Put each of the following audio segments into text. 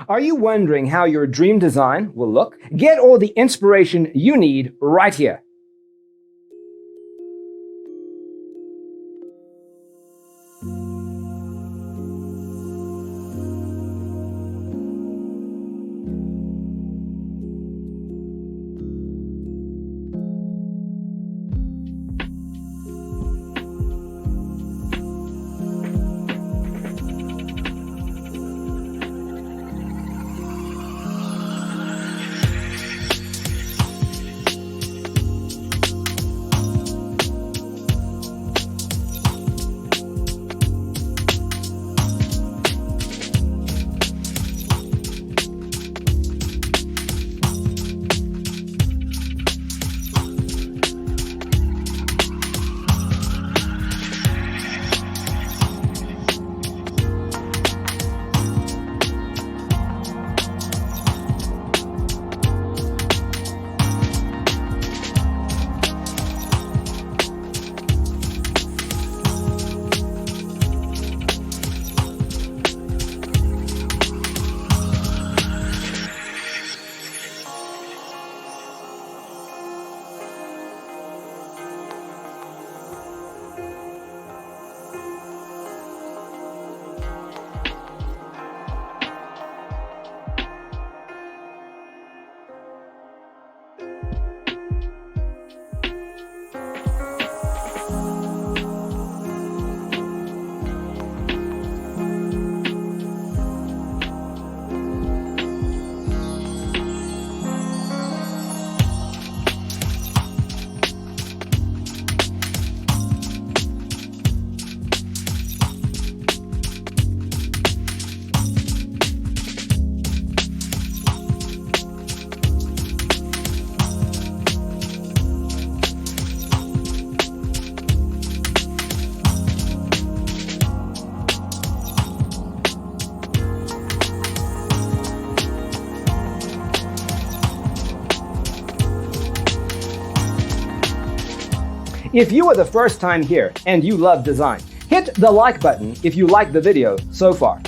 Are you wondering how your dream design will look? Get all the inspiration you need right here. If you are the first time here and you love design, hit the like button if you like the video so far.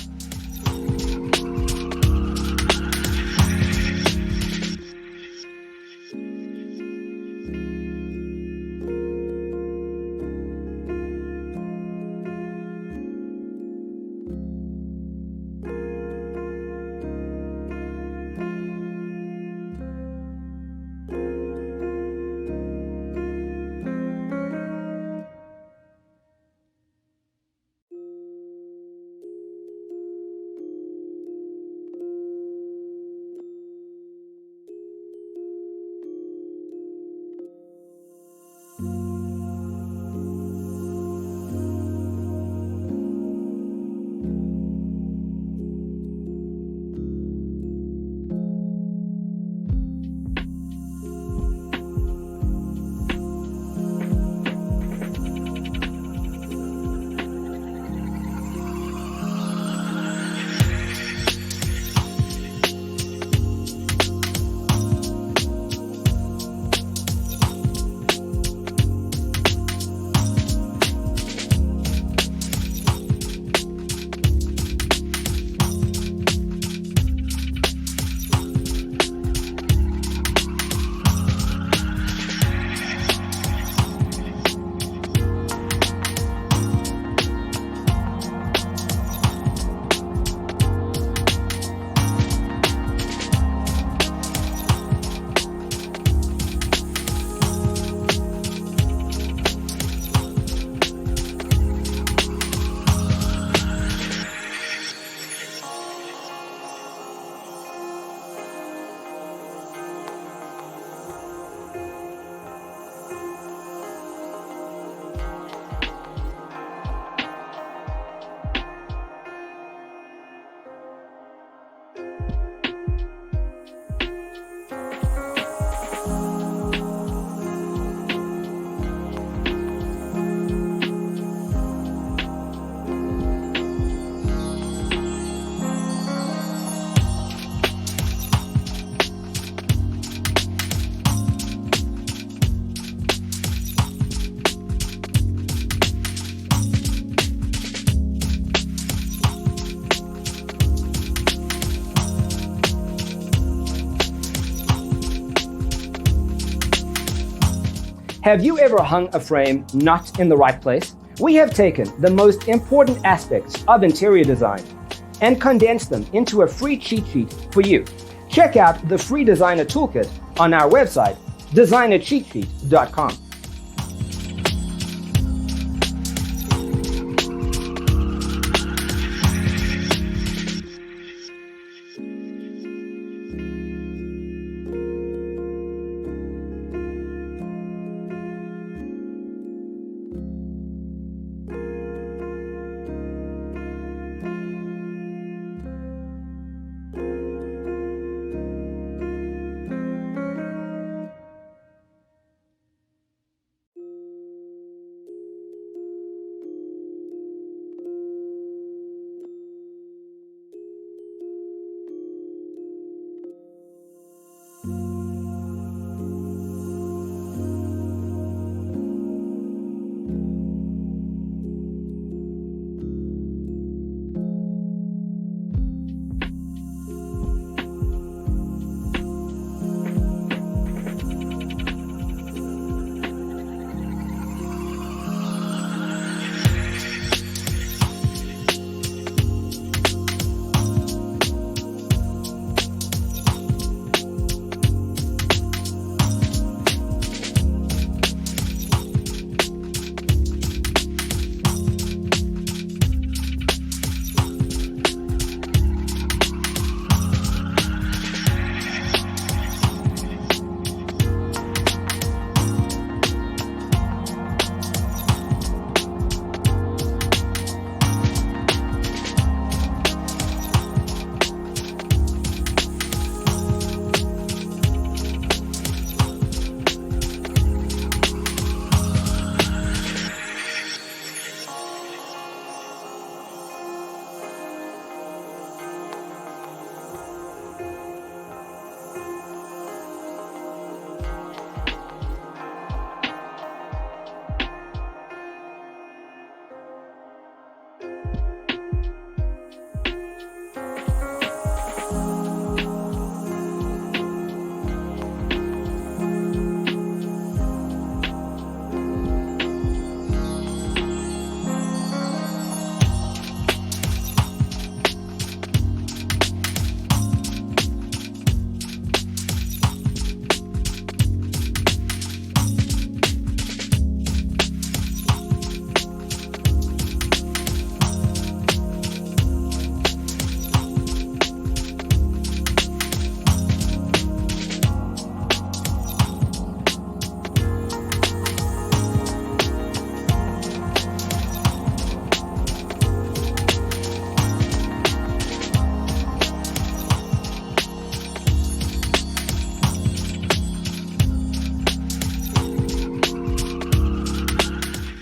Have you ever hung a frame not in the right place? We have taken the most important aspects of interior design and condensed them into a free cheat sheet for you. Check out the free designer toolkit on our website, designercheatsheet.com.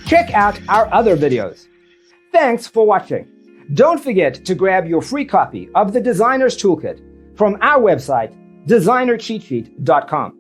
Check out our other videos. Thanks for watching. Don't forget to grab your free copy of the Designer's Toolkit from our website, designercheatsheet.com.